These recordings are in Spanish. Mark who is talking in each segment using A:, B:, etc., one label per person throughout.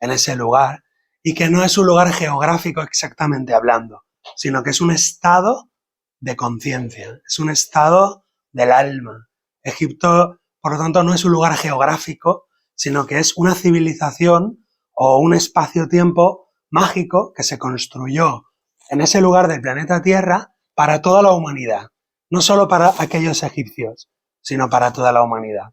A: en ese lugar y que no es un lugar geográfico exactamente hablando, sino que es un estado de conciencia, es un estado del alma. Egipto, por lo tanto, no es un lugar geográfico, sino que es una civilización o un espacio-tiempo mágico que se construyó en ese lugar del planeta Tierra para toda la humanidad, no solo para aquellos egipcios, sino para toda la humanidad.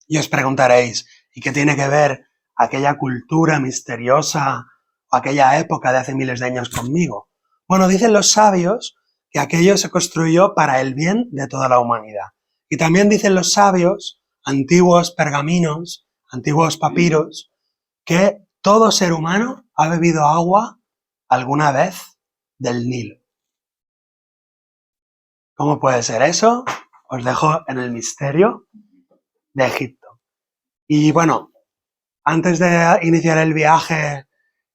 A: Y os preguntaréis, ¿y qué tiene que ver aquella cultura misteriosa o aquella época de hace miles de años conmigo? Bueno, dicen los sabios que aquello se construyó para el bien de toda la humanidad. Y también dicen los sabios, antiguos pergaminos, antiguos papiros, que todo ser humano ha bebido agua alguna vez del Nilo. ¿Cómo puede ser eso? Os dejo en el misterio de Egipto. Y bueno, antes de iniciar el viaje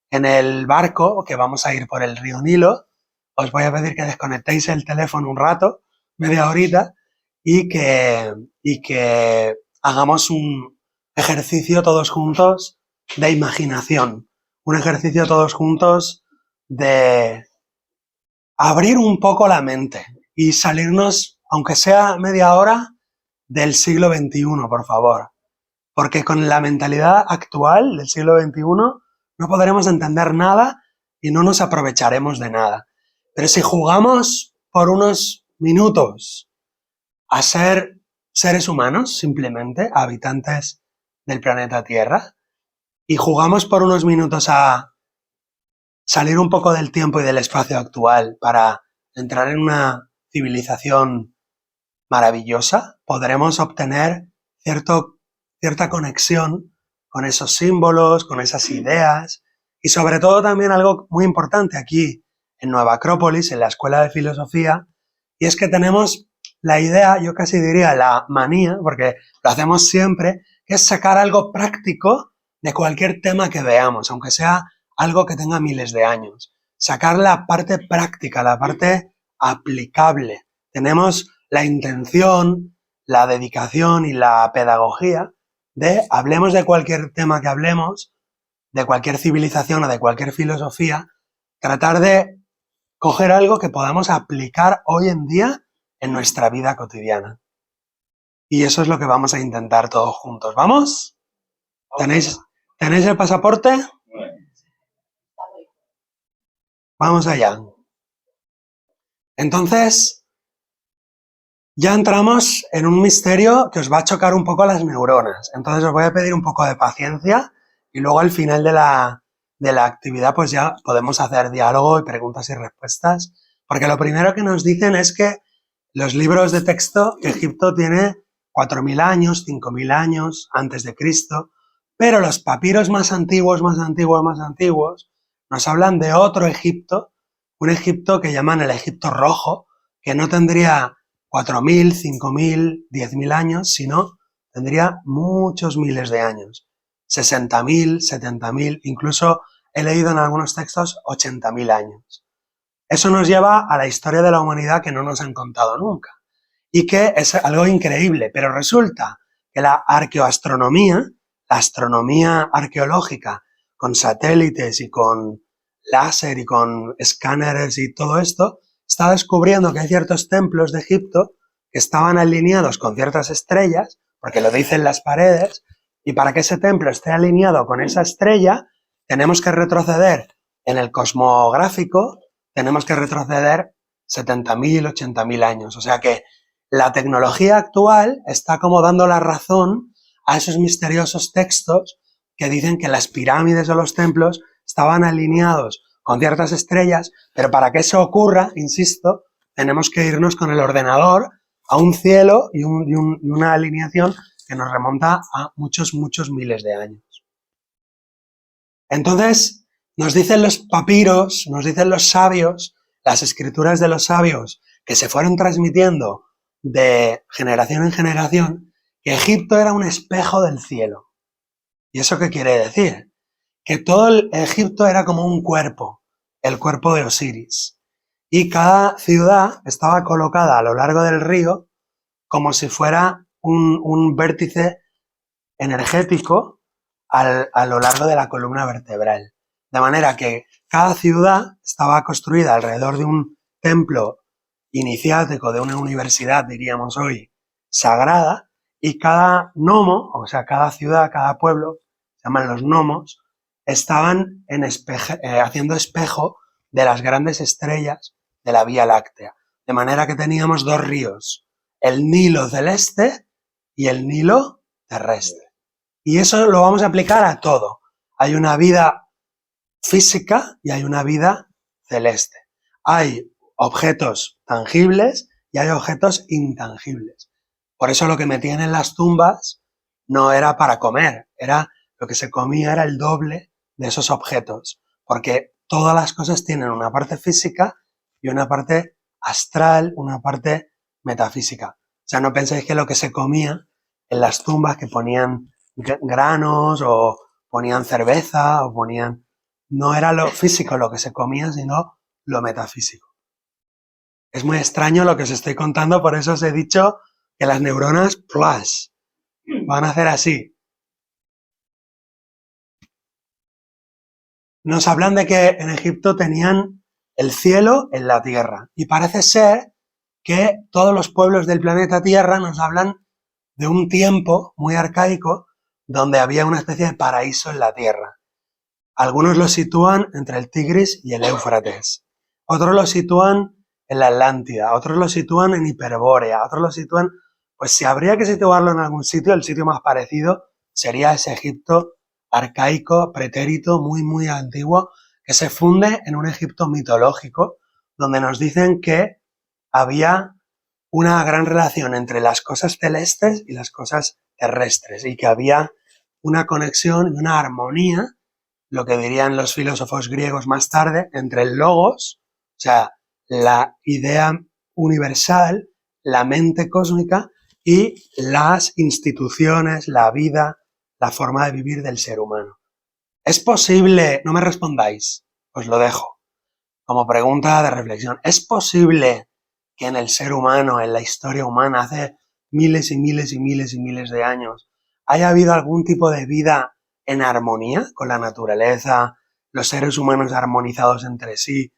A: en el barco, que vamos a ir por el río Nilo, os voy a pedir que desconectéis el teléfono un rato, media horita, y que hagamos un ejercicio todos juntos de imaginación. Un ejercicio todos juntos de abrir un poco la mente y salirnos, aunque sea media hora, del siglo XXI, por favor. Porque con la mentalidad actual del siglo XXI no podremos entender nada y no nos aprovecharemos de nada. Pero si jugamos por unos minutos a ser seres humanos, simplemente, habitantes del planeta Tierra, y jugamos por unos minutos a salir un poco del tiempo y del espacio actual para entrar en una civilización maravillosa, podremos obtener cierta conexión con esos símbolos, con esas ideas y sobre todo también algo muy importante aquí en Nueva Acrópolis, en la Escuela de Filosofía, y es que tenemos la idea, yo casi diría la manía, porque lo hacemos siempre, que es sacar algo práctico de cualquier tema que veamos, aunque sea algo que tenga miles de años. Sacar la parte práctica, la parte aplicable. Tenemos la intención, la dedicación y la pedagogía de, hablemos de cualquier tema que hablemos, de cualquier civilización o de cualquier filosofía, tratar de coger algo que podamos aplicar hoy en día en nuestra vida cotidiana. Y eso es lo que vamos a intentar todos juntos. ¿Vamos? ¿Tenéis el pasaporte? Vamos allá. Entonces, ya entramos en un misterio que os va a chocar un poco las neuronas. Entonces os voy a pedir un poco de paciencia y luego al final de la actividad pues ya podemos hacer diálogo y preguntas y respuestas. Porque lo primero que nos dicen es que los libros de texto, que Egipto tiene 4.000 años, 5.000 años antes de Cristo, pero los papiros más antiguos nos hablan de otro Egipto, un Egipto que llaman el Egipto Rojo, que no tendría 4.000, 5.000, 10.000 años, sino tendría muchos miles de años, 60.000, 70.000, incluso he leído en algunos textos 80.000 años. Eso nos lleva a la historia de la humanidad que no nos han contado nunca y que es algo increíble, pero resulta que la arqueoastronomía, la astronomía arqueológica con satélites y con láser y con escáneres y todo esto, está descubriendo que hay ciertos templos de Egipto que estaban alineados con ciertas estrellas, porque lo dicen las paredes, y para que ese templo esté alineado con esa estrella, tenemos que retroceder en el cosmográfico, tenemos que retroceder 70.000, 80.000 años. O sea que la tecnología actual está como dando la razón a esos misteriosos textos que dicen que las pirámides o los templos estaban alineados con ciertas estrellas, pero para que eso ocurra, insisto, tenemos que irnos con el ordenador a un cielo y una alineación que nos remonta a muchos, muchos miles de años. Entonces, nos dicen los papiros, nos dicen los sabios, las escrituras de los sabios que se fueron transmitiendo de generación en generación, que Egipto era un espejo del cielo. ¿Y eso qué quiere decir? Que todo el Egipto era como un cuerpo, el cuerpo de Osiris. Y cada ciudad estaba colocada a lo largo del río como si fuera un vértice energético a lo largo de la columna vertebral. De manera que cada ciudad estaba construida alrededor de un templo iniciático, de una universidad, diríamos hoy, sagrada, y cada nomo, o sea, cada ciudad, cada pueblo, se llaman los nomos, estaban haciendo espejo de las grandes estrellas de la Vía Láctea. De manera que teníamos dos ríos, el Nilo celeste y el Nilo terrestre. Y eso lo vamos a aplicar a todo. Hay una vida física y hay una vida celeste. Hay objetos tangibles y hay objetos intangibles. Por eso lo que metían en las tumbas no era para comer, lo que se comía era el doble de esos objetos, porque todas las cosas tienen una parte física y una parte astral, una parte metafísica. O sea, no penséis que lo que se comía en las tumbas, que ponían granos o ponían cerveza o ponían... No era lo físico lo que se comía, sino lo metafísico. Es muy extraño lo que os estoy contando, por eso os he dicho que las neuronas plus van a hacer así. Nos hablan de que en Egipto tenían el cielo en la tierra. Y parece ser que todos los pueblos del planeta Tierra nos hablan de un tiempo muy arcaico donde había una especie de paraíso en la tierra. Algunos lo sitúan entre el Tigris y el Éufrates. Otros lo sitúan en la Atlántida. Otros lo sitúan en Hiperbórea. Otros lo sitúan... Pues si habría que situarlo en algún sitio, el sitio más parecido sería ese Egipto arcaico, pretérito, muy, muy antiguo, que se funde en un Egipto mitológico, donde nos dicen que había una gran relación entre las cosas celestes y las cosas terrestres, y que había una conexión y una armonía, lo que dirían los filósofos griegos más tarde, entre el logos, o sea, la idea universal, la mente cósmica, y las instituciones, la vida, la forma de vivir del ser humano. ¿Es posible, no me respondáis, os lo dejo, como pregunta de reflexión, ¿es posible que en el ser humano, en la historia humana, hace miles y miles y miles y miles de años, haya habido algún tipo de vida en armonía con la naturaleza, los seres humanos armonizados entre sí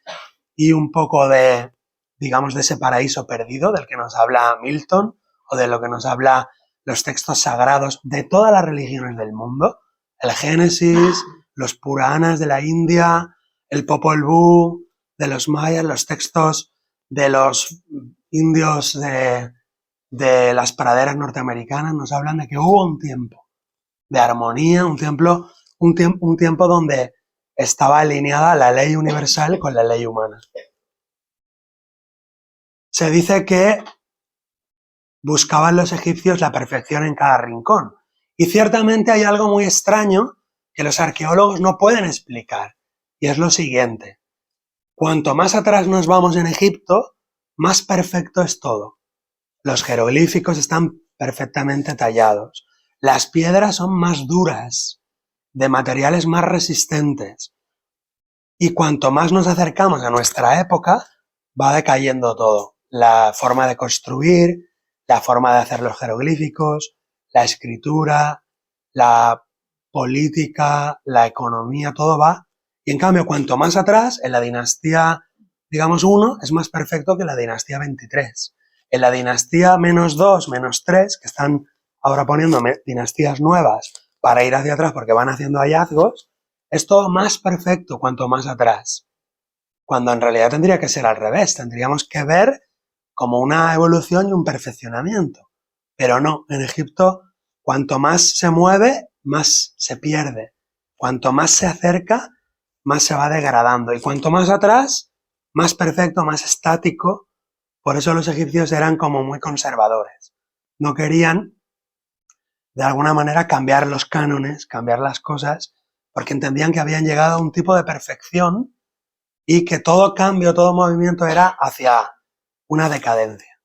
A: y un poco de, digamos, de ese paraíso perdido del que nos habla Milton o de lo que nos habla los textos sagrados de todas las religiones del mundo? El Génesis, los Puranas de la India, el Popol Vuh de los mayas, los textos de los indios de las praderas norteamericanas nos hablan de que hubo un tiempo de armonía, un tiempo donde estaba alineada la ley universal con la ley humana. Se dice que buscaban los egipcios la perfección en cada rincón. Y ciertamente hay algo muy extraño que los arqueólogos no pueden explicar. Y es lo siguiente. Cuanto más atrás nos vamos en Egipto, más perfecto es todo. Los jeroglíficos están perfectamente tallados. Las piedras son más duras, de materiales más resistentes. Y cuanto más nos acercamos a nuestra época, va decayendo todo. La forma de construir, la forma de hacer los jeroglíficos, la escritura, la política, la economía, todo va. Y en cambio, cuanto más atrás, en la dinastía, digamos, 1, es más perfecto que la dinastía 23. En la dinastía -2, -3, que están ahora poniendo dinastías nuevas para ir hacia atrás porque van haciendo hallazgos, es todo más perfecto cuanto más atrás. Cuando en realidad tendría que ser al revés, tendríamos que ver como una evolución y un perfeccionamiento. Pero no, en Egipto, cuanto más se mueve, más se pierde. Cuanto más se acerca, más se va degradando. Y cuanto más atrás, más perfecto, más estático. Por eso los egipcios eran como muy conservadores. No querían, de alguna manera, cambiar los cánones, cambiar las cosas, porque entendían que habían llegado a un tipo de perfección y que todo cambio, todo movimiento era hacia una decadencia.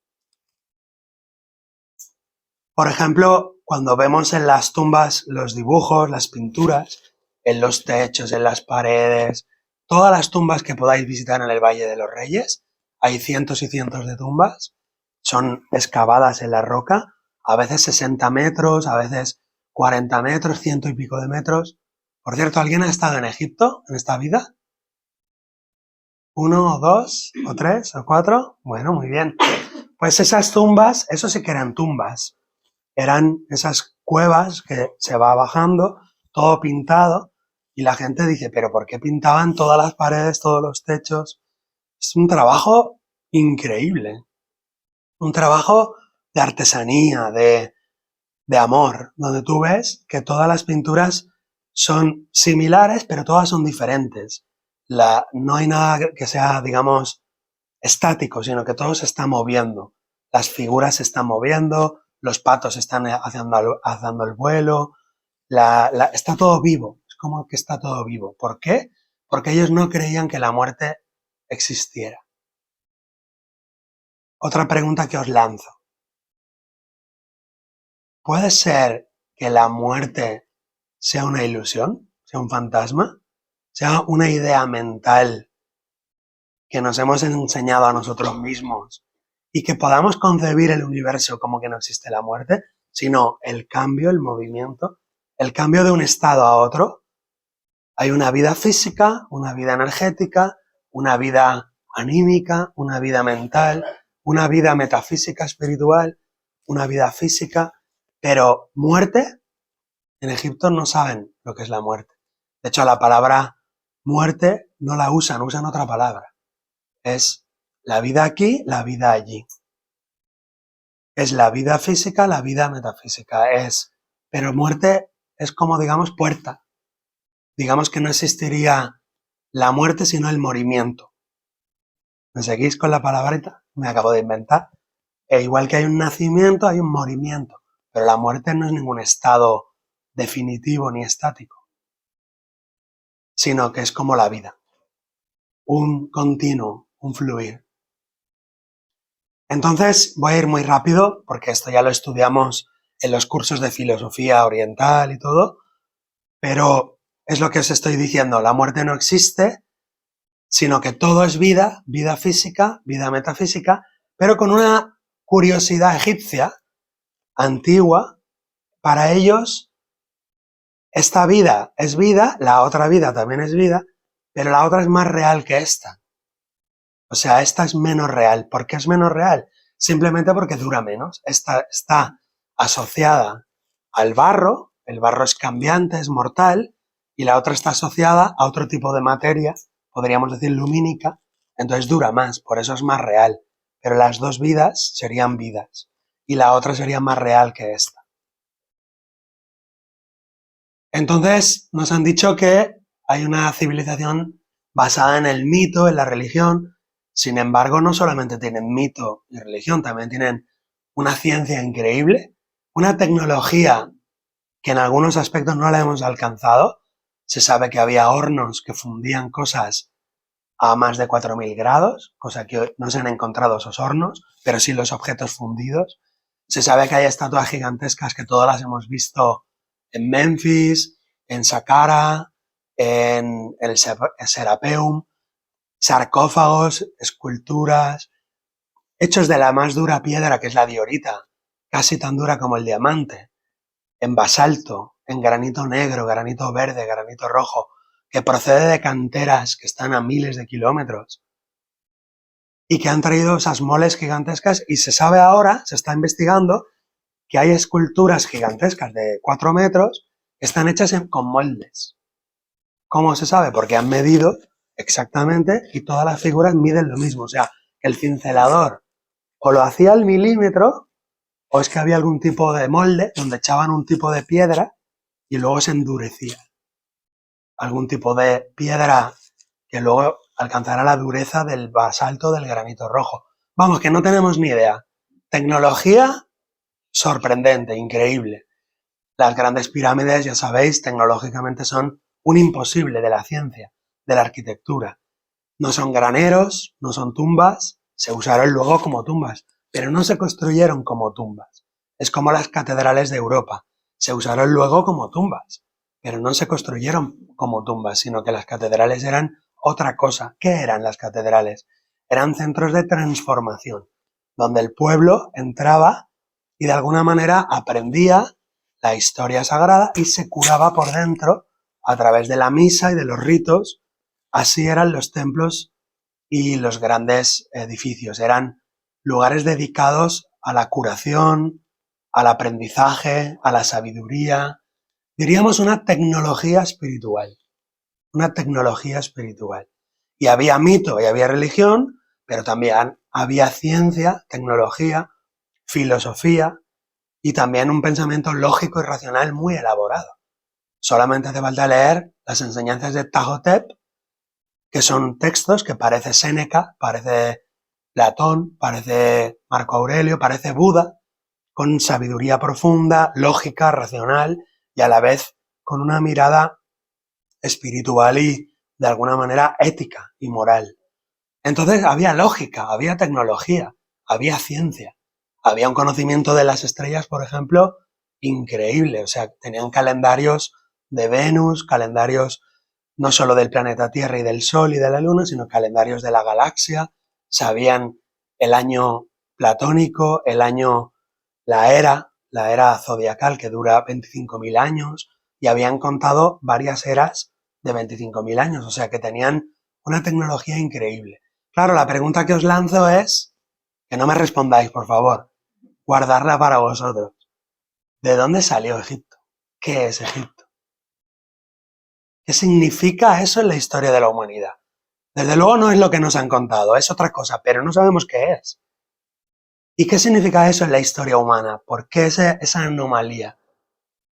A: Por ejemplo, cuando vemos en las tumbas los dibujos, las pinturas, en los techos, en las paredes, todas las tumbas que podáis visitar en el Valle de los Reyes, hay cientos y cientos de tumbas, son excavadas en la roca, a veces 60 metros, a veces 40 metros, 100 y pico de metros. Por cierto, ¿alguien ha estado en Egipto en esta vida? 1 o 2 o 3 o 4. Bueno, muy bien. Pues esas tumbas, eso sí que eran tumbas. Eran esas cuevas que se va bajando, todo pintado, y la gente dice, ¿pero por qué pintaban todas las paredes, todos los techos? Es un trabajo increíble. Un trabajo de artesanía, de amor, donde tú ves que todas las pinturas son similares, pero todas son diferentes. No hay nada que sea, digamos, estático, sino que todo se está moviendo. Las figuras se están moviendo, los patos están haciendo el vuelo, está todo vivo, es como que está todo vivo. ¿Por qué? Porque ellos no creían que la muerte existiera. Otra pregunta que os lanzo. ¿Puede ser que la muerte sea una ilusión, sea un fantasma, sea una idea mental que nos hemos enseñado a nosotros mismos y que podamos concebir el universo como que no existe la muerte, sino el cambio, el movimiento, el cambio de un estado a otro? Hay una vida física, una vida energética, una vida anímica, una vida mental, una vida metafísica, espiritual, una vida física, pero muerte, en Egipto no saben lo que es la muerte. De hecho, la palabra muerte no la usan otra palabra. Es la vida aquí, la vida allí. Es la vida física, la vida metafísica. Pero muerte es como, digamos, puerta. Digamos que no existiría la muerte sino el morimiento. ¿Me seguís con la palabrita? Me acabo de inventar. E igual que hay un nacimiento, hay un morimiento. Pero la muerte no es ningún estado definitivo ni estático, sino que es como la vida. Un continuo, un fluir. Entonces, voy a ir muy rápido, porque esto ya lo estudiamos en los cursos de filosofía oriental y todo, pero es lo que os estoy diciendo, la muerte no existe, sino que todo es vida, vida física, vida metafísica, pero con una curiosidad egipcia, antigua. Para ellos, esta vida es vida, la otra vida también es vida, pero la otra es más real que esta. O sea, esta es menos real. ¿Por qué es menos real? Simplemente porque dura menos. Esta está asociada al barro, el barro es cambiante, es mortal, y la otra está asociada a otro tipo de materia, podríamos decir lumínica, entonces dura más, por eso es más real. Pero las dos vidas serían vidas, y la otra sería más real que esta. Entonces, nos han dicho que hay una civilización basada en el mito, en la religión. Sin embargo, no solamente tienen mito y religión, también tienen una ciencia increíble, una tecnología que en algunos aspectos no la hemos alcanzado. Se sabe que había hornos que fundían cosas a más de 4000 grados, cosa que hoy no se han encontrado esos hornos, pero sí los objetos fundidos. Se sabe que hay estatuas gigantescas que todas las hemos visto en Memphis, en Saqqara, en el Serapeum, sarcófagos, esculturas, hechos de la más dura piedra, que es la diorita, casi tan dura como el diamante, en basalto, en granito negro, granito verde, granito rojo, que procede de canteras que están a miles de kilómetros y que han traído esas moles gigantescas, y se sabe ahora, se está investigando, que hay esculturas gigantescas de 4 metros que están hechas con moldes. ¿Cómo se sabe? Porque han medido exactamente y todas las figuras miden lo mismo. O sea, que el cincelador o lo hacía al milímetro, o es que había algún tipo de molde donde echaban un tipo de piedra y luego se endurecía. Algún tipo de piedra que luego alcanzará la dureza del basalto del granito rojo. Vamos, que no tenemos ni idea. Tecnología sorprendente, increíble. Las grandes pirámides, ya sabéis, tecnológicamente son un imposible de la ciencia, de la arquitectura. No son graneros, no son tumbas, se usaron luego como tumbas, pero no se construyeron como tumbas. Es como las catedrales de Europa, se usaron luego como tumbas, pero no se construyeron como tumbas, sino que las catedrales eran otra cosa. ¿Qué eran las catedrales? Eran centros de transformación, donde el pueblo entraba y de alguna manera aprendía la historia sagrada y se curaba por dentro a través de la misa y de los ritos. Así eran los templos y los grandes edificios. Eran lugares dedicados a la curación, al aprendizaje, a la sabiduría. Diríamos una tecnología espiritual. Una tecnología espiritual. Y había mito y había religión, pero también había ciencia, tecnología, filosofía y también un pensamiento lógico y racional muy elaborado. Solamente hace falta leer las enseñanzas de Ptahhotep, que son textos que parece Séneca, parece Platón, parece Marco Aurelio, parece Buda, con sabiduría profunda, lógica, racional y a la vez con una mirada espiritual y de alguna manera ética y moral. Entonces había lógica, había tecnología, había ciencia, había un conocimiento de las estrellas, por ejemplo, increíble. O sea, tenían calendarios de Venus, calendarios no solo del planeta Tierra y del Sol y de la Luna, sino calendarios de la galaxia. Sabían el año platónico, el año, la era zodiacal que dura 25.000 años, y habían contado varias eras de 25.000 años, o sea que tenían una tecnología increíble. Claro, la pregunta que os lanzo es, que no me respondáis, por favor, guardarla para vosotros. ¿De dónde salió Egipto? ¿Qué es Egipto? ¿Qué significa eso en la historia de la humanidad? Desde luego no es lo que nos han contado, es otra cosa, pero no sabemos qué es. ¿Y qué significa eso en la historia humana? ¿Por qué esa anomalía?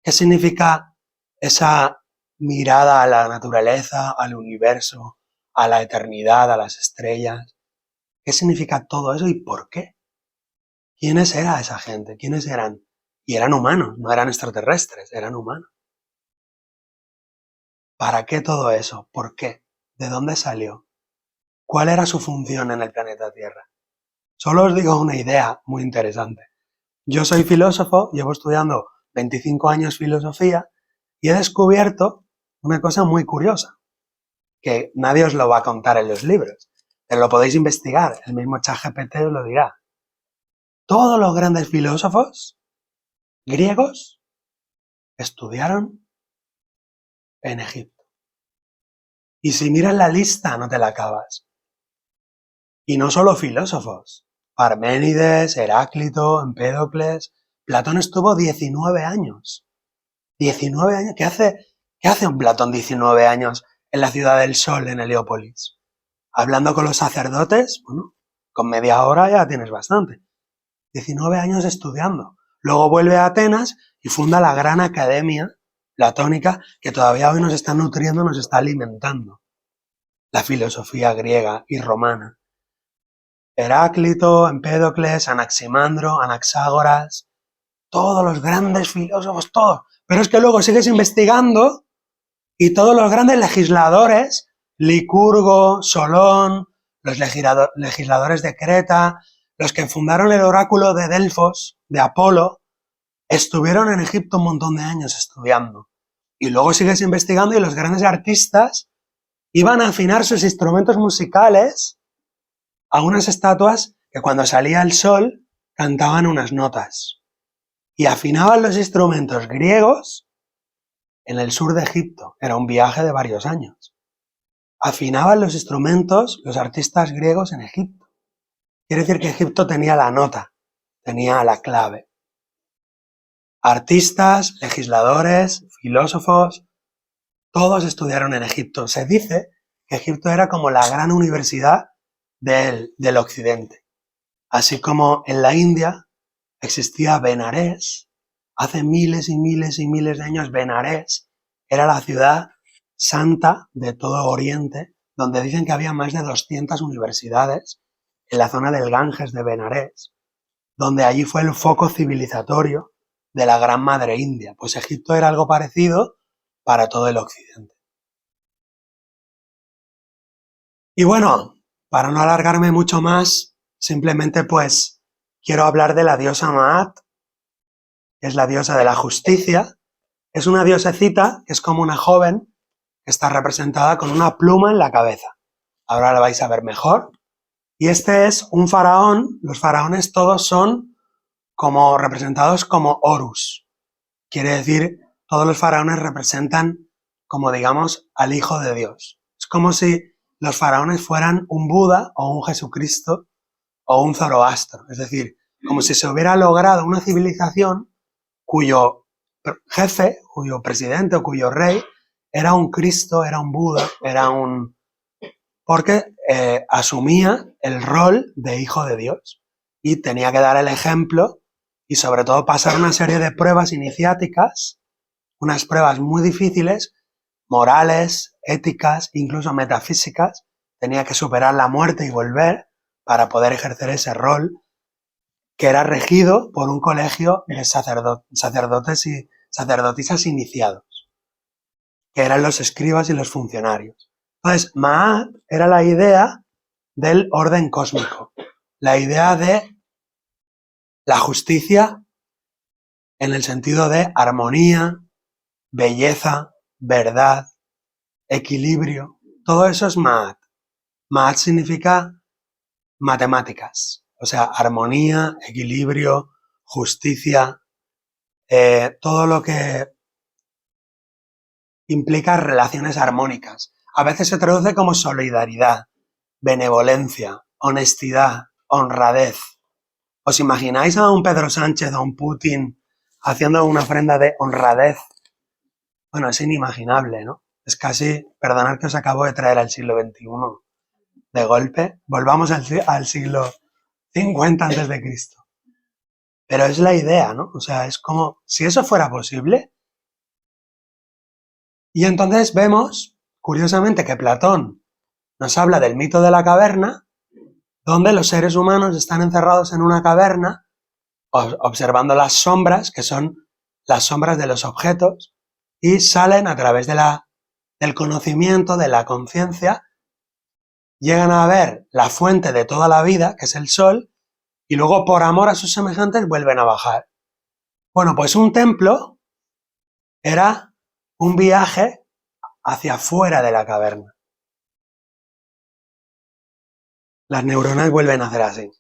A: ¿Qué significa esa mirada a la naturaleza, al universo, a la eternidad, a las estrellas? ¿Qué significa todo eso y por qué? ¿Quiénes era esa gente? ¿Quiénes eran? Y eran humanos, no eran extraterrestres, eran humanos. ¿Para qué todo eso? ¿Por qué? ¿De dónde salió? ¿Cuál era su función en el planeta Tierra? Solo os digo una idea muy interesante. Yo soy filósofo, llevo estudiando 25 años filosofía y he descubierto una cosa muy curiosa, que nadie os lo va a contar en los libros, pero lo podéis investigar, el mismo ChatGPT os lo dirá. Todos los grandes filósofos griegos estudiaron en Egipto. Y si miras la lista no te la acabas. Y no solo filósofos. Parménides, Heráclito, Empédocles. Platón estuvo 19 años. 19 años. ¿Qué hace un Platón 19 años en la Ciudad del Sol, en Heliópolis? Hablando con los sacerdotes, bueno, con media hora ya tienes bastante. 19 años estudiando. Luego vuelve a Atenas y funda la gran academia platónica que todavía hoy nos está nutriendo, nos está alimentando. La filosofía griega y romana. Heráclito, Empédocles, Anaximandro, Anaxágoras, todos los grandes filósofos, todos. Pero es que luego sigues investigando y todos los grandes legisladores, Licurgo, Solón, los legisladores de Creta, los que fundaron el oráculo de Delfos, de Apolo, estuvieron en Egipto un montón de años estudiando. Y luego sigues investigando y los grandes artistas iban a afinar sus instrumentos musicales a unas estatuas que cuando salía el sol cantaban unas notas. Y afinaban los instrumentos griegos en el sur de Egipto. Era un viaje de varios años. Afinaban los instrumentos los artistas griegos en Egipto. Quiere decir que Egipto tenía la nota, tenía la clave. Artistas, legisladores, filósofos, todos estudiaron en Egipto. Se dice que Egipto era como la gran universidad del occidente. Así como en la India existía Benarés, hace miles y miles y miles de años Benarés era la ciudad santa de todo Oriente, donde dicen que había más de 200 universidades en la zona del Ganges de Benarés, donde allí fue el foco civilizatorio de la Gran Madre India. Pues Egipto era algo parecido para todo el occidente. Y bueno, para no alargarme mucho más, simplemente pues quiero hablar de la diosa Maat, que es la diosa de la justicia. Es una diosecita que es como una joven que está representada con una pluma en la cabeza. Ahora la vais a ver mejor. Y este es un faraón. Los faraones todos son como representados como Horus. quiere decir, todos los faraones representan, como digamos, al Hijo de Dios. Es como si los faraones fueran un Buda o un Jesucristo o un Zoroastro. Es decir, como si se hubiera logrado una civilización cuyo jefe, cuyo presidente o cuyo rey era un Cristo, era un Buda, era un... porque asumía el rol de Hijo de Dios y tenía que dar el ejemplo y sobre todo pasar una serie de pruebas iniciáticas, unas pruebas muy difíciles, morales, éticas, incluso metafísicas. Tenía que superar la muerte y volver para poder ejercer ese rol que era regido por un colegio de sacerdotes y sacerdotisas iniciados, que eran los escribas y los funcionarios. Entonces, Ma'at era la idea del orden cósmico, la idea de la justicia en el sentido de armonía, belleza, verdad, equilibrio. Todo eso es Ma'at. Ma'at significa matemáticas, o sea, armonía, equilibrio, justicia, todo lo que implica relaciones armónicas. A veces se traduce como solidaridad, benevolencia, honestidad, honradez. ¿Os imagináis a un Pedro Sánchez o a un Putin haciendo una ofrenda de honradez? Bueno, es inimaginable, ¿no? Es casi, perdonad que os acabo de traer al siglo XXI de golpe. Volvamos al siglo 50 antes de Cristo. Pero es la idea, ¿no? O sea, es como si eso fuera posible. Y entonces vemos, curiosamente, que Platón nos habla del mito de la caverna, donde los seres humanos están encerrados en una caverna, observando las sombras, que son las sombras de los objetos, y salen a través del conocimiento, de la conciencia, llegan a ver la fuente de toda la vida, que es el sol, y luego por amor a sus semejantes vuelven a bajar. Bueno, pues un templo era un viaje hacia afuera de la caverna. Las neuronas vuelven a hacer así.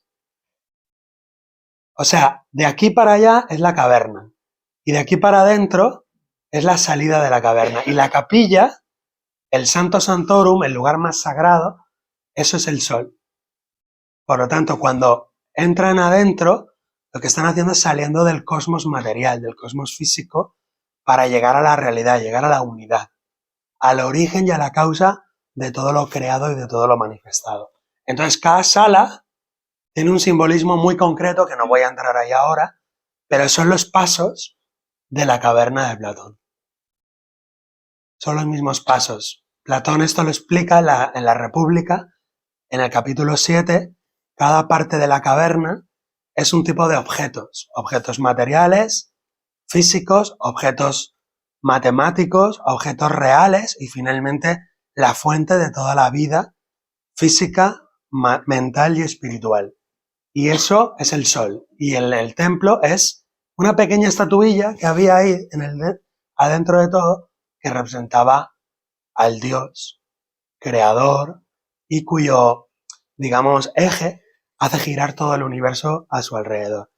A: O sea, de aquí para allá es la caverna y de aquí para adentro es la salida de la caverna. Y la capilla, el Santo Santorum, el lugar más sagrado, eso es el sol. Por lo tanto, cuando entran adentro, lo que están haciendo es saliendo del cosmos material, del cosmos físico, para llegar a la realidad, llegar a la unidad, al origen y a la causa de todo lo creado y de todo lo manifestado. Entonces, cada sala tiene un simbolismo muy concreto, que no voy a entrar ahí ahora, pero son los pasos de la caverna de Platón. Son los mismos pasos. Platón esto lo explica en la República, en el capítulo 7, cada parte de la caverna es un tipo de objetos. Objetos materiales, físicos, objetos matemáticos, objetos reales y finalmente la fuente de toda la vida física, mental y espiritual. Y eso es el sol. Y el templo es una pequeña estatuilla que había ahí adentro de todo, que representaba al Dios creador y cuyo, digamos, eje hace girar todo el universo a su alrededor.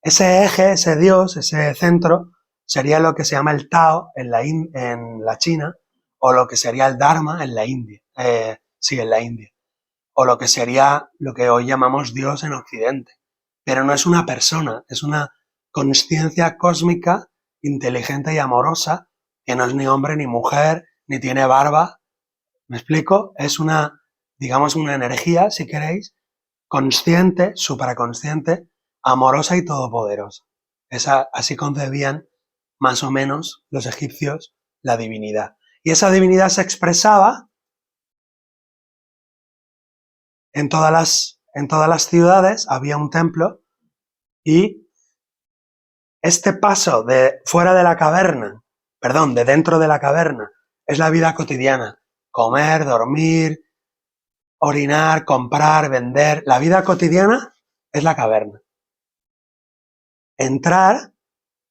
A: Ese eje, ese Dios, ese centro, sería lo que se llama el Tao en la China, o lo que sería el Dharma en la India. En la India. O lo que sería lo que hoy llamamos Dios en Occidente. Pero no es una persona, es una consciencia cósmica, inteligente y amorosa, que no es ni hombre ni mujer, ni tiene barba. ¿Me explico? Es una, digamos, una energía, si queréis, consciente, supraconsciente, amorosa y todopoderosa. Así concebían más o menos los egipcios la divinidad. Y esa divinidad se expresaba en todas las ciudades, había un templo, y este paso de fuera de la caverna, de dentro de la caverna, es la vida cotidiana. Comer, dormir, orinar, comprar, vender. La vida cotidiana es la caverna. Entrar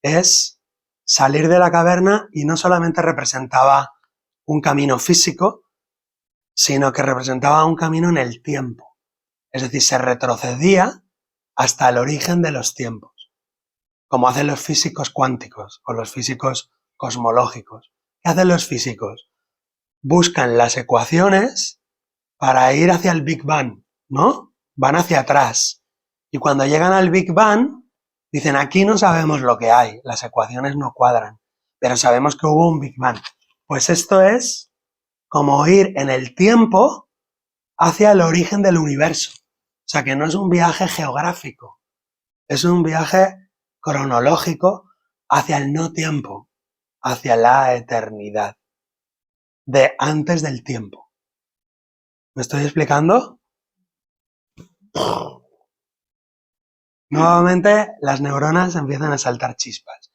A: es salir de la caverna y no solamente representaba un camino físico, sino que representaba un camino en el tiempo. Es decir, se retrocedía hasta el origen de los tiempos. como hacen los físicos cuánticos o los físicos cosmológicos. ¿Qué hacen los físicos? Buscan las ecuaciones para ir hacia el Big Bang, ¿no? Van hacia atrás. Y cuando llegan al Big Bang, dicen, aquí no sabemos lo que hay, las ecuaciones no cuadran, pero sabemos que hubo un Big Bang. Pues esto es como ir en el tiempo hacia el origen del universo. O sea, que no es un viaje geográfico, es un viaje cronológico hacia el no tiempo, hacia la eternidad, de antes del tiempo. ¿Me estoy explicando? Nuevamente, las neuronas empiezan a saltar chispas.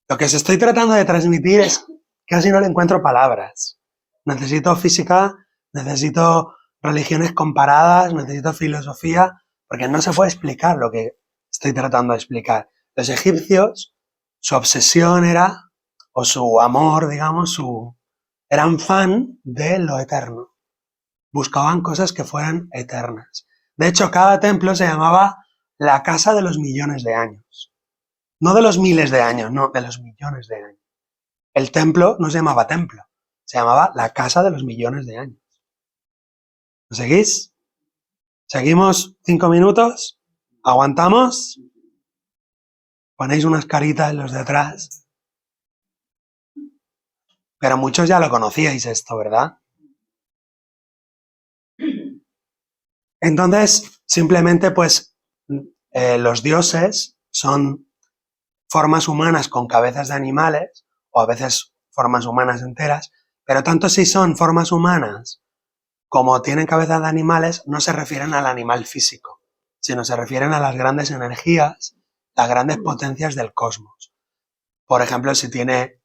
A: Lo que os estoy tratando de transmitir es casi no le encuentro palabras. Necesito física, necesito religiones comparadas, necesito filosofía, porque no se puede explicar lo que estoy tratando de explicar. Los egipcios, su obsesión era, o su amor, digamos, eran fan de lo eterno. Buscaban cosas que fueran eternas. De hecho, cada templo se llamaba la casa de los millones de años. No de los miles de años, no, de los millones de años. El templo no se llamaba templo, se llamaba la casa de los millones de años. ¿Lo seguís? ¿Seguimos 5 minutos? ¿Aguantamos? Ponéis unas caritas los de atrás. Pero muchos ya lo conocíais esto, ¿verdad? Entonces, simplemente pues los dioses son formas humanas con cabezas de animales, o a veces formas humanas enteras, pero tanto si son formas humanas como tienen cabezas de animales, no se refieren al animal físico, sino se refieren a las grandes energías, las grandes potencias del cosmos. Por ejemplo, si tiene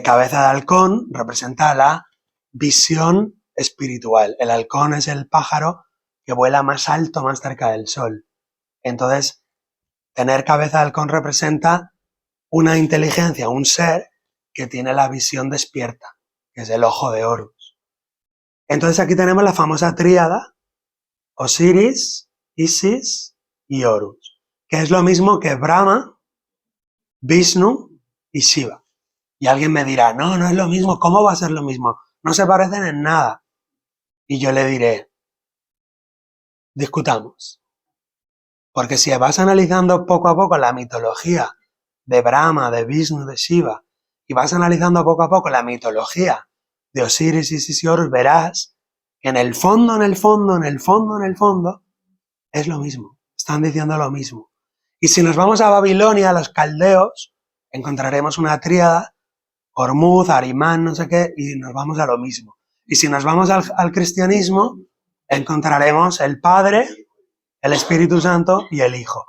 A: cabeza de halcón, representa la visión espiritual. El halcón es el pájaro que vuela más alto, más cerca del sol. Entonces, tener cabeza de halcón representa una inteligencia, un ser que tiene la visión despierta, que es el ojo de Horus. Entonces aquí tenemos la famosa tríada, Osiris, Isis y Horus, que es lo mismo que Brahma, Vishnu y Shiva. Y alguien me dirá, no, no es lo mismo, ¿cómo va a ser lo mismo? No se parecen en nada. Y yo le diré, discutamos. Porque si vas analizando poco a poco la mitología de Brahma, de Vishnu, de Shiva, y vas analizando poco a poco la mitología de Osiris, Isis y Horus, verás que en el fondo, es lo mismo. Están diciendo lo mismo. Y si nos vamos a Babilonia, a los caldeos, encontraremos una tríada, Hormuz, Arimán, no sé qué, y nos vamos a lo mismo. Y si nos vamos al cristianismo, encontraremos el Padre, el Espíritu Santo y el Hijo.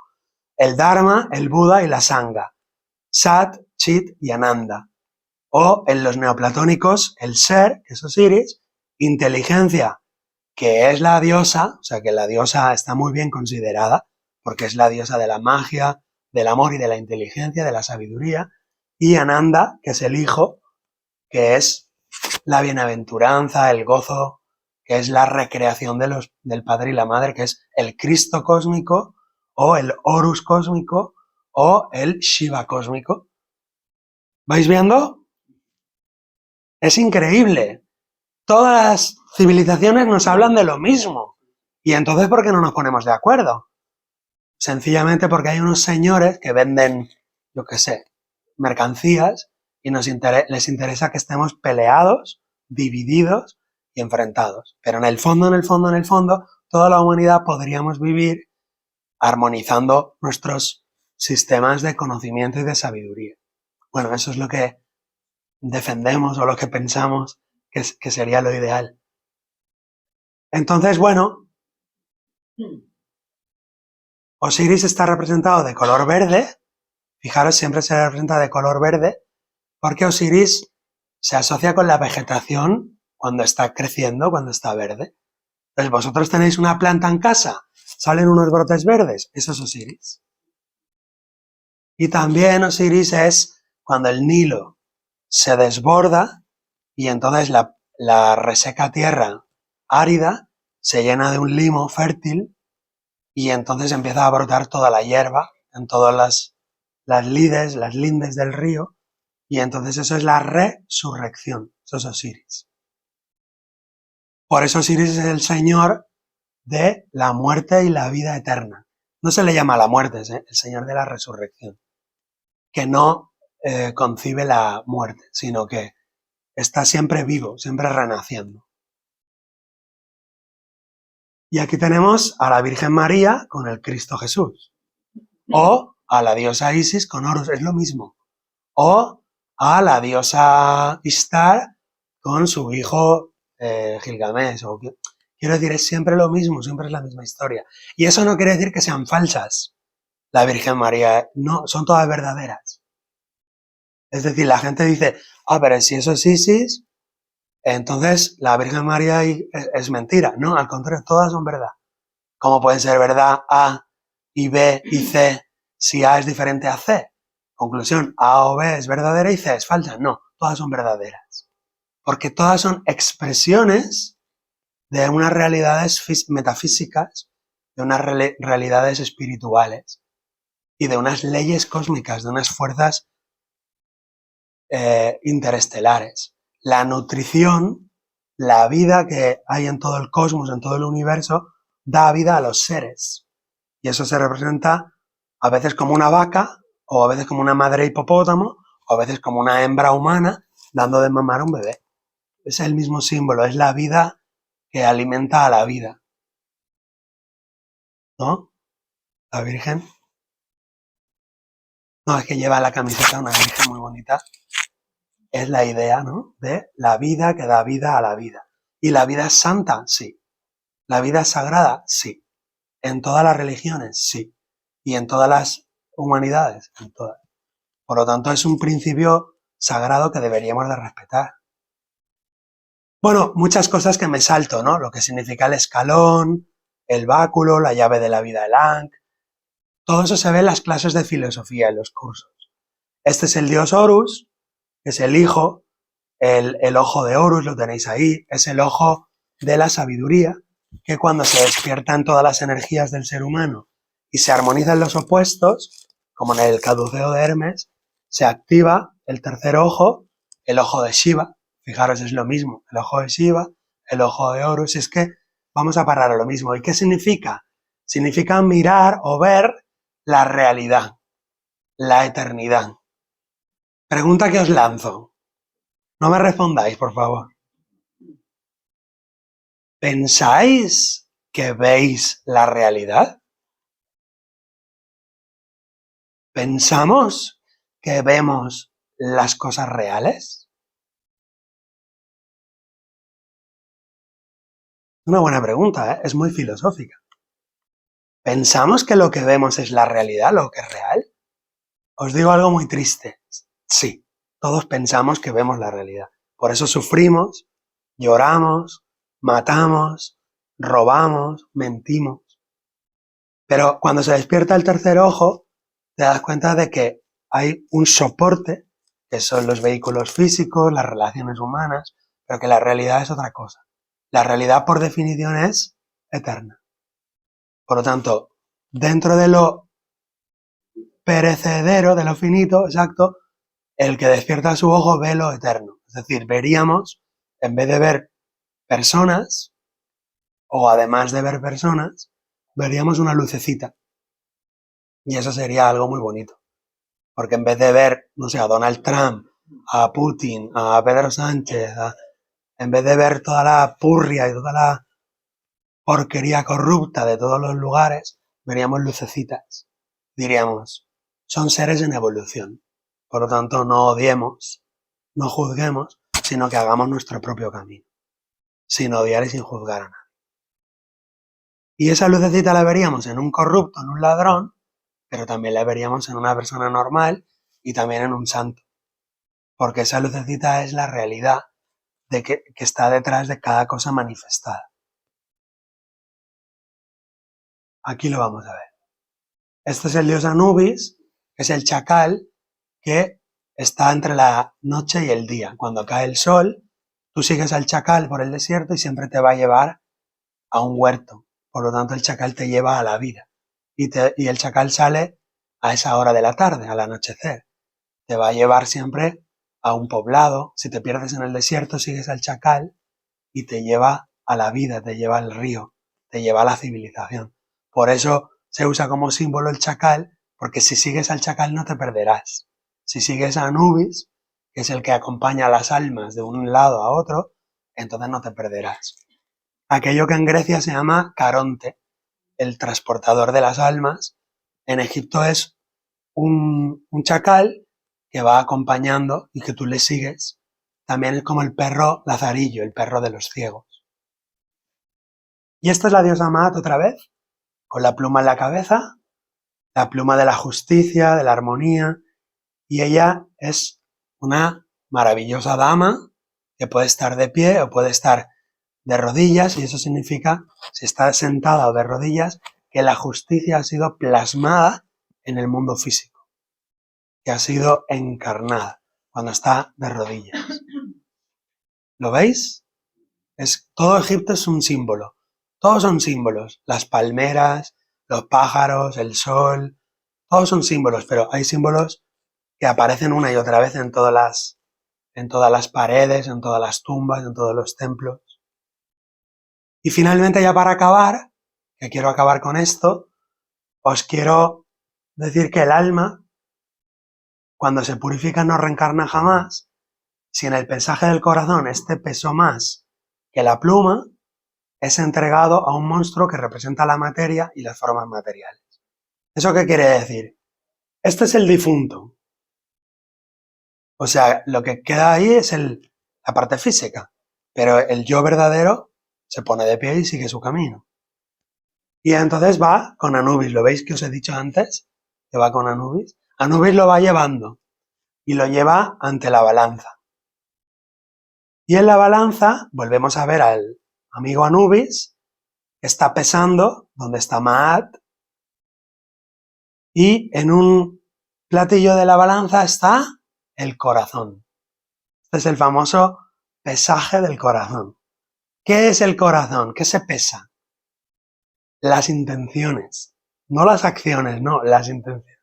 A: El Dharma, el Buda y la Sangha. Sat, Chit y Ananda. O en los neoplatónicos, el ser, que es Osiris, inteligencia, que es la diosa, o sea que la diosa está muy bien considerada, porque es la diosa de la magia, del amor y de la inteligencia, de la sabiduría, y Ananda, que es el hijo, que es la bienaventuranza, el gozo, que es la recreación del padre y la madre, que es el Cristo cósmico, o el Horus cósmico, o el Shiva cósmico. ¿Vais viendo? Es increíble. Todas las civilizaciones nos hablan de lo mismo. ¿Y entonces por qué no nos ponemos de acuerdo? Sencillamente porque hay unos señores que venden, yo qué sé, mercancías y les interesa que estemos peleados, divididos y enfrentados. Pero en el fondo, toda la humanidad podríamos vivir armonizando nuestros sistemas de conocimiento y de sabiduría. Bueno, eso es lo que defendemos o lo que pensamos que sería lo ideal. Entonces, bueno, Osiris está representado de color verde. Fijaros, siempre se representa de color verde porque Osiris se asocia con la vegetación cuando está creciendo, cuando está verde. Entonces, vosotros tenéis una planta en casa, salen unos brotes verdes, eso es Osiris. Y también Osiris es cuando el Nilo se desborda y entonces la reseca tierra árida se llena de un limo fértil y entonces empieza a brotar toda la hierba en todas las lindes del río, y entonces eso es la resurrección, eso es Osiris. Por eso Osiris es el señor de la muerte y la vida eterna. No se le llama la muerte, es el señor de la resurrección, que no concibe la muerte, sino que está siempre vivo, siempre renaciendo. Y aquí tenemos a la Virgen María con el Cristo Jesús, o a la diosa Isis con Horus, es lo mismo, o a la diosa Ishtar con su hijo Gilgamesh, quiero decir, es siempre lo mismo, siempre es la misma historia. Y eso no quiere decir que sean falsas. La Virgen María, no, son todas verdaderas. Es decir, la gente dice, pero si eso es Isis, entonces la Virgen María es mentira. No, al contrario, todas son verdad. ¿Cómo pueden ser verdad A y B y C si A es diferente a C? Conclusión, A o B es verdadera y C es falsa. No, todas son verdaderas. Porque todas son expresiones de unas realidades metafísicas, de unas realidades espirituales y de unas leyes cósmicas, de unas fuerzas interestelares. La nutrición, la vida que hay en todo el cosmos, en todo el universo, da vida a los seres. Y eso se representa a veces como una vaca, o a veces como una madre hipopótamo, o a veces como una hembra humana dando de mamar a un bebé. Es el mismo símbolo, es la vida que alimenta a la vida. ¿No? La Virgen. No, es que lleva la camiseta una Virgen muy bonita. Es la idea, ¿no? De la vida que da vida a la vida. ¿Y la vida es santa? Sí. ¿La vida es sagrada? Sí. ¿En todas las religiones? Sí. ¿Y en todas las humanidades? En todas. Por lo tanto, es un principio sagrado que deberíamos de respetar. Bueno, muchas cosas que me salto, ¿no? Lo que significa el escalón, el báculo, la llave de la vida del Ankh. Todo eso se ve en las clases de filosofía, en los cursos. Este es el dios Horus, que es el hijo, el ojo de Horus, lo tenéis ahí, es el ojo de la sabiduría, que cuando se despiertan todas las energías del ser humano y se armonizan los opuestos, como en el caduceo de Hermes, se activa el tercer ojo, el ojo de Shiva. Fijaros, es lo mismo, el ojo de Shiva, el ojo de Horus, es que vamos a parar a lo mismo. ¿Y qué significa? Significa mirar o ver la realidad, la eternidad. Pregunta que os lanzo. No me respondáis, por favor. ¿Pensáis que veis la realidad? ¿Pensamos que vemos las cosas reales? Una buena pregunta, ¿eh? Es muy filosófica. ¿Pensamos que lo que vemos es la realidad, lo que es real? Os digo algo muy triste. Sí, todos pensamos que vemos la realidad. Por eso sufrimos, lloramos, matamos, robamos, mentimos. Pero cuando se despierta el tercer ojo, te das cuenta de que hay un soporte, que son los vehículos físicos, las relaciones humanas, pero que la realidad es otra cosa. La realidad, por definición, es eterna. Por lo tanto, dentro de lo perecedero, de lo finito, exacto, el que despierta su ojo ve lo eterno. Es decir, veríamos, en vez de ver personas, o además de ver personas, veríamos una lucecita. Y eso sería algo muy bonito. Porque en vez de ver, no sé, a Donald Trump, a Putin, a Pedro Sánchez, en vez de ver toda la purria y toda la porquería corrupta de todos los lugares, veríamos lucecitas. Diríamos, son seres en evolución. Por lo tanto, no odiemos, no juzguemos, sino que hagamos nuestro propio camino. Sin odiar y sin juzgar a nadie. Y esa lucecita la veríamos en un corrupto, en un ladrón, pero también la veríamos en una persona normal y también en un santo. Porque esa lucecita es la realidad de que está detrás de cada cosa manifestada. Aquí lo vamos a ver. Este es el dios Anubis, que es el chacal que está entre la noche y el día. Cuando cae el sol, tú sigues al chacal por el desierto y siempre te va a llevar a un huerto. Por lo tanto, el chacal te lleva a la vida. Y el chacal sale a esa hora de la tarde, al anochecer. Te va a llevar siempre a un poblado. Si te pierdes en el desierto, sigues al chacal y te lleva a la vida, te lleva al río, te lleva a la civilización. Por eso se usa como símbolo el chacal, porque si sigues al chacal no te perderás. Si sigues a Anubis, que es el que acompaña a las almas de un lado a otro, entonces no te perderás. Aquello que en Grecia se llama Caronte, el transportador de las almas, en Egipto es un chacal que va acompañando y que tú le sigues. También es como el perro Lazarillo, el perro de los ciegos. Y esta es la diosa Maat otra vez, con la pluma en la cabeza, la pluma de la justicia, de la armonía, y ella es una maravillosa dama que puede estar de pie o puede estar de rodillas, y eso significa, si está sentada o de rodillas, que la justicia ha sido plasmada en el mundo físico, que ha sido encarnada cuando está de rodillas. ¿Lo veis? Todo Egipto es un símbolo. Todos son símbolos. Las palmeras, los pájaros, el sol, todos son símbolos, pero hay símbolos que aparecen una y otra vez en todas las paredes, en todas las tumbas, en todos los templos. Y finalmente, ya para acabar, que quiero acabar con esto, os quiero decir que el alma, cuando se purifica, no reencarna jamás. Si en el pesaje del corazón este pesó más que la pluma, es entregado a un monstruo que representa la materia y las formas materiales. ¿Eso qué quiere decir? Este es el difunto. O sea, lo que queda ahí es la parte física, pero el yo verdadero se pone de pie y sigue su camino. Y entonces va con Anubis. ¿Lo veis que os he dicho antes? Que va con Anubis. Anubis lo va llevando y lo lleva ante la balanza. Y en la balanza volvemos a ver al amigo Anubis, que está pesando donde está Maat, y en un platillo de la balanza está el corazón. Este es el famoso pesaje del corazón. ¿Qué es el corazón? ¿Qué se pesa? Las intenciones. No las acciones, no, las intenciones.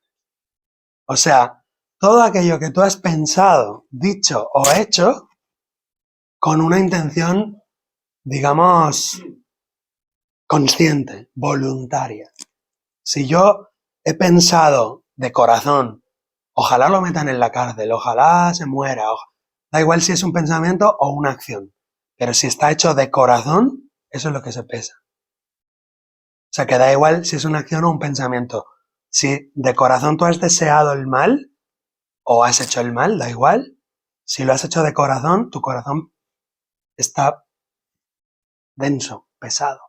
A: O sea, todo aquello que tú has pensado, dicho o hecho con una intención, digamos, consciente, voluntaria. Si yo he pensado de corazón, ojalá lo metan en la cárcel, ojalá se muera, da igual si es un pensamiento o una acción, pero si está hecho de corazón, eso es lo que se pesa. O sea, que da igual si es una acción o un pensamiento. Si de corazón tú has deseado el mal o has hecho el mal, da igual. Si lo has hecho de corazón, tu corazón está denso, pesado.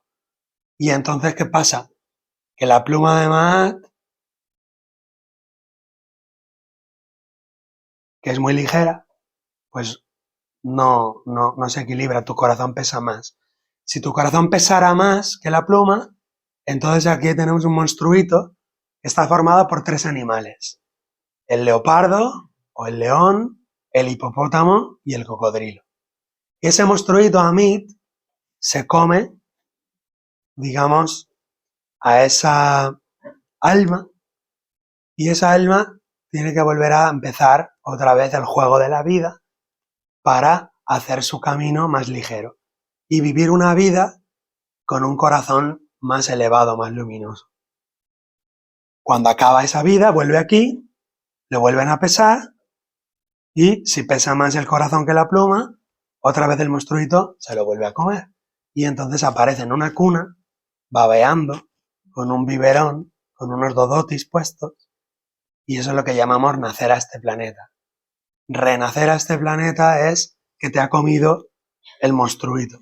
A: Y entonces, ¿qué pasa? Que la pluma de Maat, que es muy ligera, pues no se equilibra, tu corazón pesa más. Si tu corazón pesara más que la pluma, entonces aquí tenemos un monstruito que está formado por 3 animales. El leopardo o el león, el hipopótamo y el cocodrilo. Y ese monstruito Amit se come, digamos, a esa alma, y esa alma tiene que volver a empezar otra vez el juego de la vida para hacer su camino más ligero y vivir una vida con un corazón más elevado, más luminoso. Cuando acaba esa vida, vuelve aquí, le vuelven a pesar, y si pesa más el corazón que la pluma, otra vez el monstruito se lo vuelve a comer. Y entonces aparece en una cuna, babeando, con un biberón, con unos dodotis puestos, y eso es lo que llamamos nacer a este planeta. Renacer a este planeta es que te ha comido el monstruito,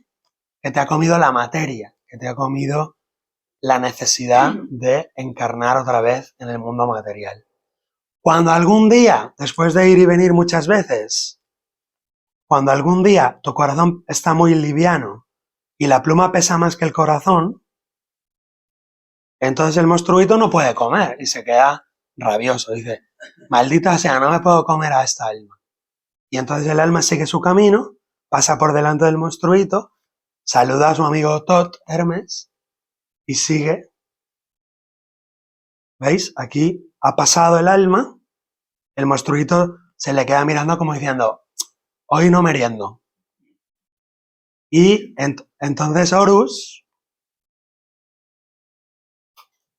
A: que te ha comido la materia, que te ha comido la necesidad de encarnar otra vez en el mundo material. Cuando algún día, después de ir y venir muchas veces, cuando algún día tu corazón está muy liviano y la pluma pesa más que el corazón, entonces el monstruito no puede comer y se queda rabioso. Dice, maldita sea, no me puedo comer a esta alma. Y entonces el alma sigue su camino, pasa por delante del monstruito, saluda a su amigo Tot, Hermes, y sigue. ¿Veis? Aquí ha pasado el alma, el monstruito se le queda mirando como diciendo, hoy no meriendo. Y entonces Horus,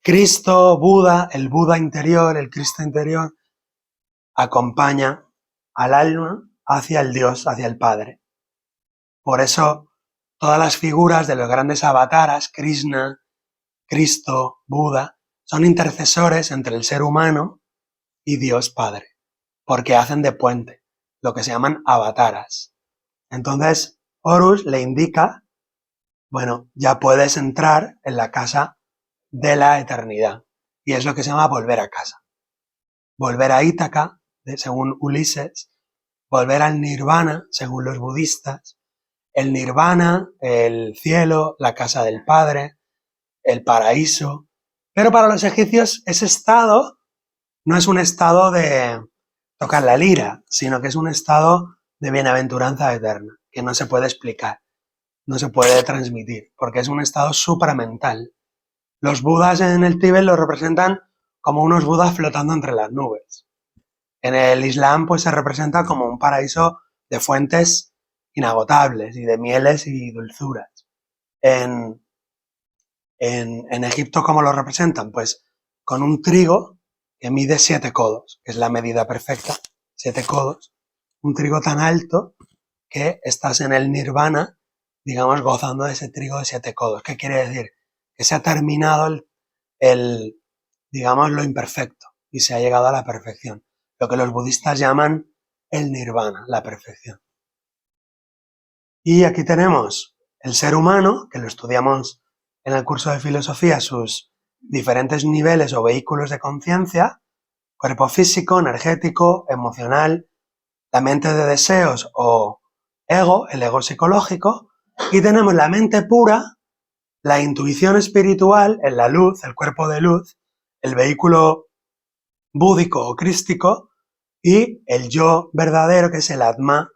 A: Cristo, Buda, el Buda interior, el Cristo interior, acompaña al alma hacia el Dios, hacia el Padre. Por eso todas las figuras de los grandes avataras, Krishna, Cristo, Buda, son intercesores entre el ser humano y Dios Padre, porque hacen de puente, lo que se llaman avataras. Entonces, Horus le indica, bueno, ya puedes entrar en la casa de la eternidad. Y es lo que se llama volver a casa. Volver a Ítaca, según Ulises, volver al nirvana, según los budistas. El nirvana, el cielo, la casa del Padre, el paraíso. Pero para los egipcios ese estado no es un estado de tocar la lira, sino que es un estado de bienaventuranza eterna, que no se puede explicar, no se puede transmitir, porque es un estado supramental. Los budas en el Tíbet lo representan como unos budas flotando entre las nubes. En el Islam pues se representa como un paraíso de fuentes inagotables y de mieles y dulzuras. En Egipto, ¿cómo lo representan? Pues con un trigo que mide 7 codos, que es la medida perfecta, 7 codos. Un trigo tan alto que estás en el nirvana, digamos, gozando de ese trigo de 7 codos. ¿Qué quiere decir? Que se ha terminado digamos, lo imperfecto y se ha llegado a la perfección. Lo que los budistas llaman el nirvana, la perfección. Y aquí tenemos el ser humano, que lo estudiamos en el curso de filosofía, sus diferentes niveles o vehículos de conciencia, cuerpo físico, energético, emocional, la mente de deseos o ego, el ego psicológico, y tenemos la mente pura, la intuición espiritual, en la luz, el cuerpo de luz, el vehículo búdico o crístico, y el yo verdadero, que es el Atma,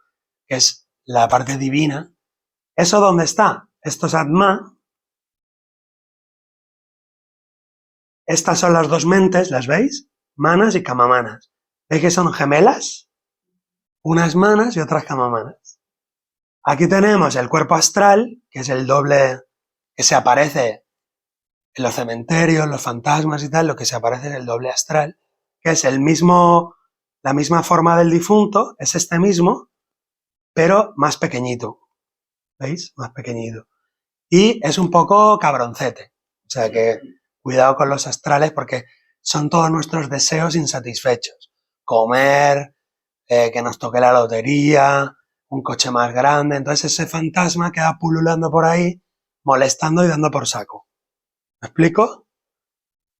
A: que es la parte divina. ¿Eso dónde está? Esto es Atma. Estas son las dos mentes, ¿las veis? Manas y Kamamanas. ¿Veis que son gemelas? Unas manas y otras Kamamanas. Aquí tenemos el cuerpo astral, que es el doble que se aparece en los cementerios, los fantasmas y tal, lo que se aparece es el doble astral, que es la misma forma del difunto, es este mismo, pero más pequeñito. ¿Veis? Más pequeñito. Y es un poco cabroncete. O sea que cuidado con los astrales porque son todos nuestros deseos insatisfechos. Comer, que nos toque la lotería, un coche más grande. Entonces ese fantasma queda pululando por ahí, molestando y dando por saco. ¿Me explico?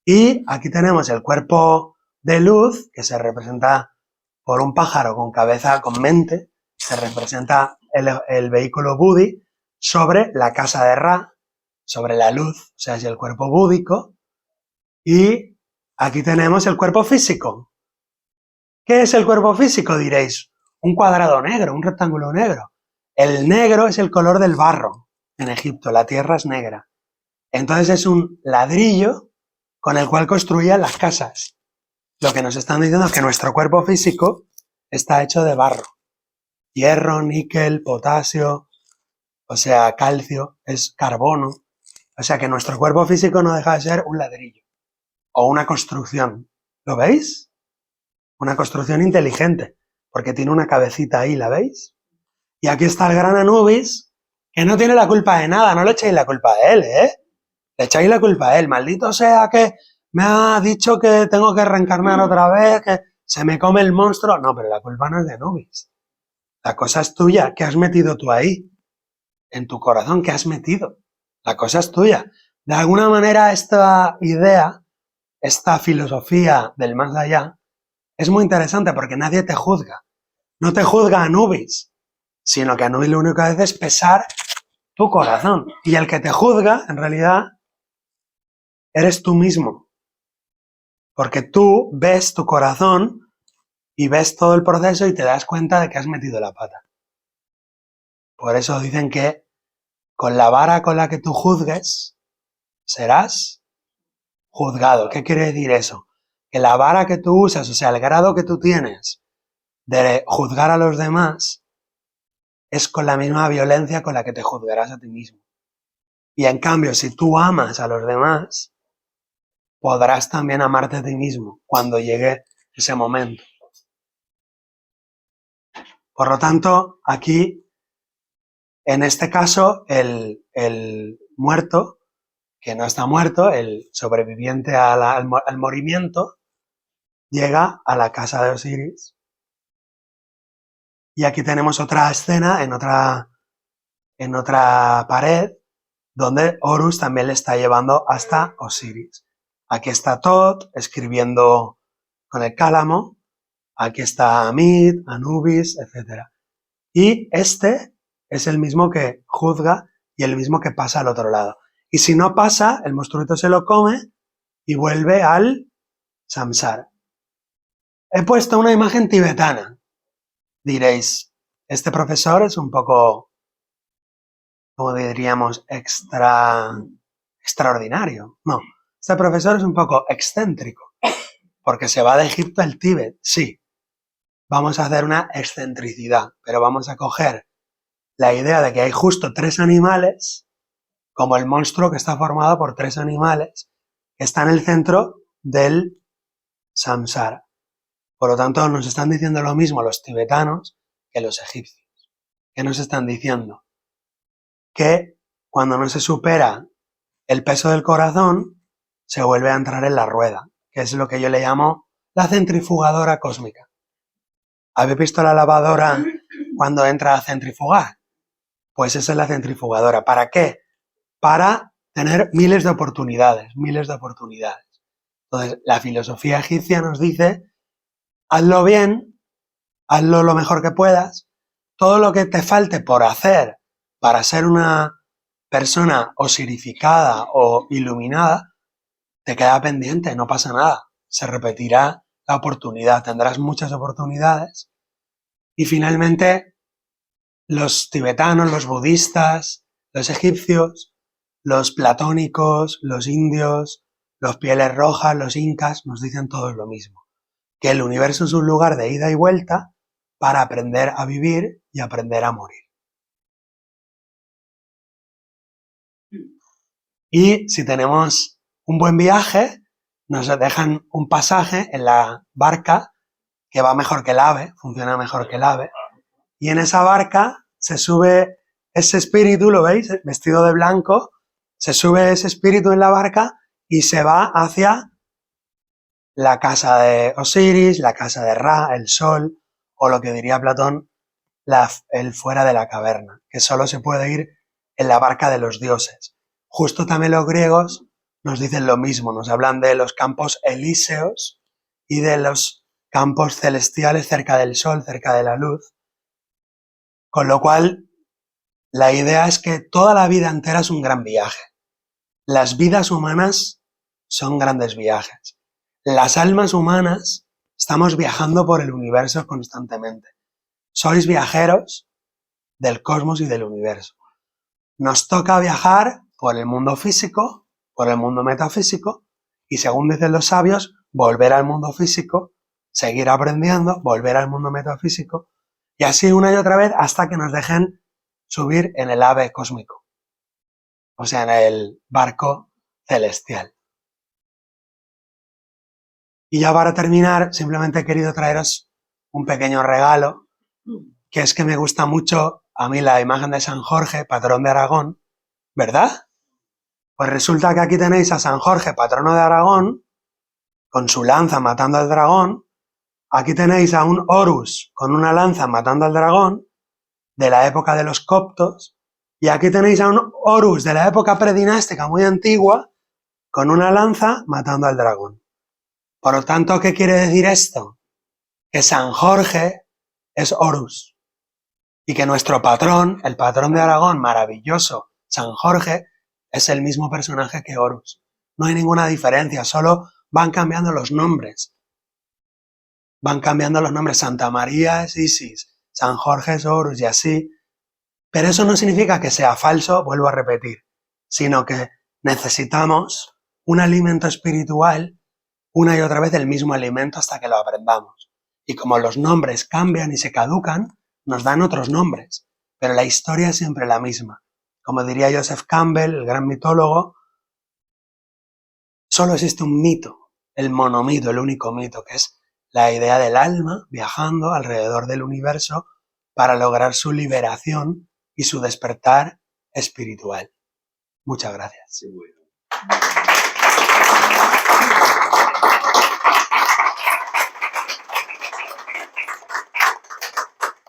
A: Y aquí tenemos el cuerpo de luz, que se representa por un pájaro con cabeza, con mente, se representa el vehículo Budi sobre la casa de Ra, sobre la luz, o sea, es el cuerpo búdico. Y aquí tenemos el cuerpo físico. ¿Qué es el cuerpo físico, diréis? Un cuadrado negro, un rectángulo negro. El negro es el color del barro en Egipto, la tierra es negra. Entonces es un ladrillo con el cual construían las casas. Lo que nos están diciendo es que nuestro cuerpo físico está hecho de barro. Hierro, níquel, potasio, o sea, calcio, es carbono. O sea que nuestro cuerpo físico no deja de ser un ladrillo o una construcción. ¿Lo veis? Una construcción inteligente, porque tiene una cabecita ahí, ¿la veis? Y aquí está el gran Anubis, que no tiene la culpa de nada, no le echéis la culpa a él, ¿eh? Le echáis la culpa a él, maldito sea que me ha dicho que tengo que reencarnar otra vez, que se me come el monstruo. No, pero la culpa no es de Anubis. La cosa es tuya, ¿qué has metido tú ahí? En tu corazón, ¿qué has metido? La cosa es tuya. De alguna manera esta idea, esta filosofía del más allá, es muy interesante porque nadie te juzga. No te juzga Anubis, sino que Anubis lo único que hace es pesar tu corazón. Y el que te juzga, en realidad, eres tú mismo. Porque tú ves tu corazón y ves todo el proceso y te das cuenta de que has metido la pata. Por eso dicen que con la vara con la que tú juzgues, serás juzgado. ¿Qué quiere decir eso? que la vara que tú usas, o sea, el grado que tú tienes de juzgar a los demás, es con la misma violencia con la que te juzgarás a ti mismo. Y en cambio, si tú amas a los demás, podrás también amarte a ti mismo cuando llegue ese momento. Por lo tanto, aquí, en este caso, el muerto, que no está muerto, el sobreviviente al morimiento, llega a la casa de Osiris. Y aquí tenemos otra escena en otra pared, donde Horus también le está llevando hasta Osiris. Aquí está Thoth escribiendo con el cálamo, aquí está Amit, Anubis, etc. Y este es el mismo que juzga y el mismo que pasa al otro lado. Y si no pasa, el monstruito se lo come y vuelve al samsara. He puesto una imagen tibetana. Diréis, este profesor es un poco, como diríamos, extraordinario. No, este profesor es un poco excéntrico, porque se va de Egipto al Tíbet, sí. Vamos a hacer una excentricidad, pero vamos a coger la idea de que hay justo 3 animales, como el monstruo que está formado por 3 animales, que está en el centro del samsara. Por lo tanto, nos están diciendo lo mismo los tibetanos que los egipcios. ¿Qué nos están diciendo? Que cuando no se supera el peso del corazón, se vuelve a entrar en la rueda, que es lo que yo le llamo la centrifugadora cósmica. ¿Habéis visto la lavadora cuando entra a centrifugar? Pues esa es la centrifugadora. ¿Para qué? Para tener miles de oportunidades, miles de oportunidades. Entonces, la filosofía egipcia nos dice, hazlo bien, hazlo lo mejor que puedas, todo lo que te falte por hacer para ser una persona osirificada o iluminada, te queda pendiente, no pasa nada. Se repetirá la oportunidad, tendrás muchas oportunidades. Y finalmente, los tibetanos, los budistas, los egipcios, los platónicos, los indios, los pieles rojas, los incas, nos dicen todos lo mismo. Que el universo es un lugar de ida y vuelta para aprender a vivir y aprender a morir. Y si tenemos un buen viaje, nos dejan un pasaje en la barca que va mejor que el ave, funciona mejor que el ave, y en esa barca se sube ese espíritu, ¿lo veis? Vestido de blanco, se sube ese espíritu en la barca y se va hacia la casa de Osiris, la casa de Ra, el sol, o lo que diría Platón, el fuera de la caverna, que solo se puede ir en la barca de los dioses. Justo también los griegos nos dicen lo mismo, nos hablan de los campos elíseos y de los campos celestiales cerca del sol, cerca de la luz. Con lo cual, la idea es que toda la vida entera es un gran viaje. Las vidas humanas son grandes viajes. Las almas humanas estamos viajando por el universo constantemente. Sois viajeros del cosmos y del universo. Nos toca viajar por el mundo físico, por el mundo metafísico, y según dicen los sabios, volver al mundo físico, seguir aprendiendo, volver al mundo metafísico, y así una y otra vez hasta que nos dejen subir en el ave cósmico, o sea, en el barco celestial. Y ya para terminar, simplemente he querido traeros un pequeño regalo, que es que me gusta mucho a mí la imagen de San Jorge, patrón de Aragón, ¿verdad? Pues resulta que aquí tenéis a San Jorge, patrono de Aragón, con su lanza matando al dragón. Aquí tenéis a un Horus con una lanza matando al dragón, de la época de los coptos. Y aquí tenéis a un Horus de la época predinástica muy antigua, con una lanza matando al dragón. Por lo tanto, ¿qué quiere decir esto? Que San Jorge es Horus. Y que nuestro patrón, el patrón de Aragón, maravilloso, San Jorge, es el mismo personaje que Horus. No hay ninguna diferencia, solo van cambiando los nombres. Van cambiando los nombres. Santa María es Isis, San Jorge es Horus y así. Pero eso no significa que sea falso, vuelvo a repetir, sino que necesitamos un alimento espiritual una y otra vez el mismo alimento hasta que lo aprendamos. Y como los nombres cambian y se caducan, nos dan otros nombres, pero la historia es siempre la misma. Como diría Joseph Campbell, el gran mitólogo, solo existe un mito, el monomito, el único mito, que es la idea del alma viajando alrededor del universo para lograr su liberación y su despertar espiritual. Muchas gracias.
B: Sí, bueno.